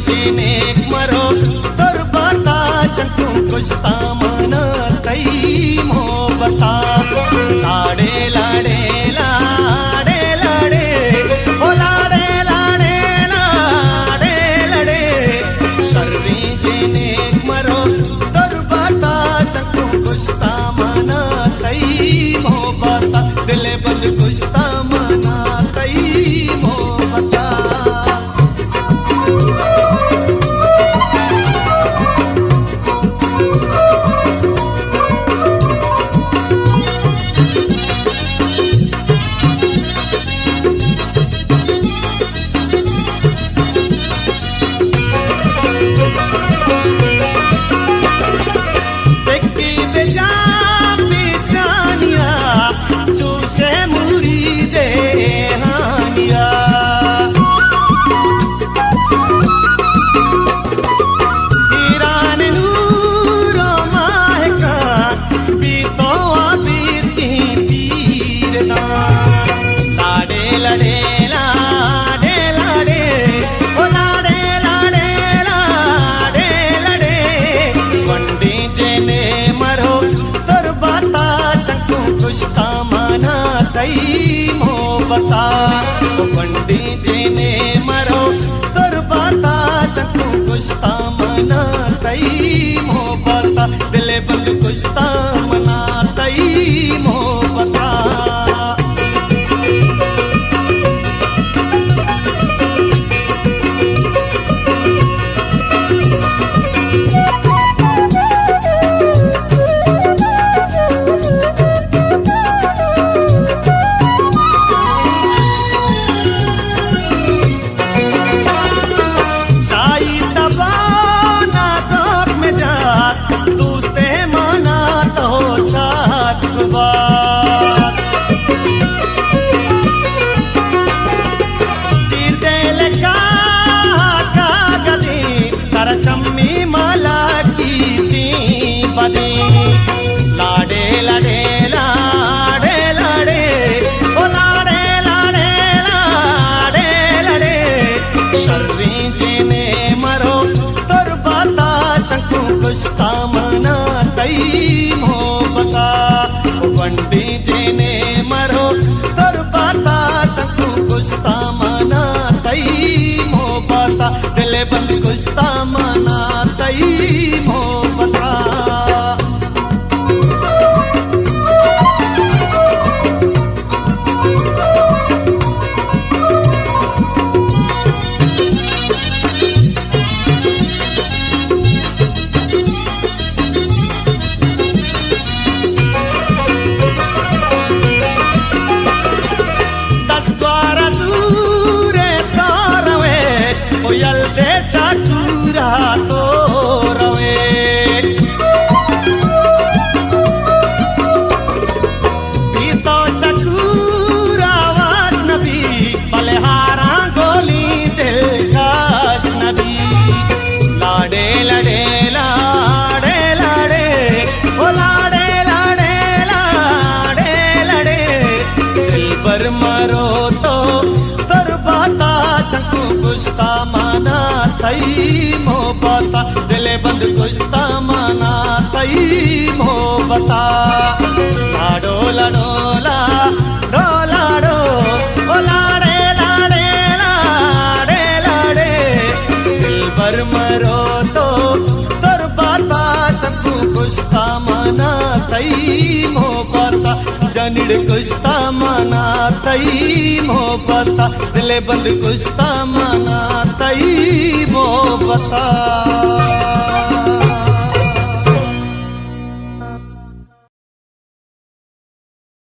जेने मरो तुरबता शंकु कुश्ता मना तई मोहब्बता लाड़े लाड़े लाड़े लाड़े ओ लाड़े लाड़े लाड़े लाड़े सर्वी जेने मरो तुरबता शंकु कुश्ता मना तई मोहब्बता दिले बंद कुश्ता मना तई मोहब्बता तई मोहब्बता पंडित जेने मरो तुरबता शंकु कुश्ता मना तई मोहब्बता दिले बंद कुश्ता मना तई मोहब्बता लाड़े लाड़े लाड़े लाड़े ओ लाड़े लाड़े लाड़े लाड़े शर्री जेने मरो तुरबता शंकु कुश्ता मना तई मोहब्बता पंडी जेने मरो तुरबता शंकु कुश्ता मना तई मोहब्बता दिले बंद कुश्ता मना तई मोहब्बता मरो तो तुरबता शंकु कुश्ता मना तई मोहब्बता दिले बंद कुश्ता मना तई मोहब्बता लाडो लाडो लाडो लाडो ओ लाड़े लाड़े लाड़े लाड़े दिलबर मरो तो तुरबता शंकु कुश्ता मना तई मोहब्बता जनिड़ कुश्ता मना तई मोहब्बता दिले बंद कुश्ता मना तई मोहब्बता।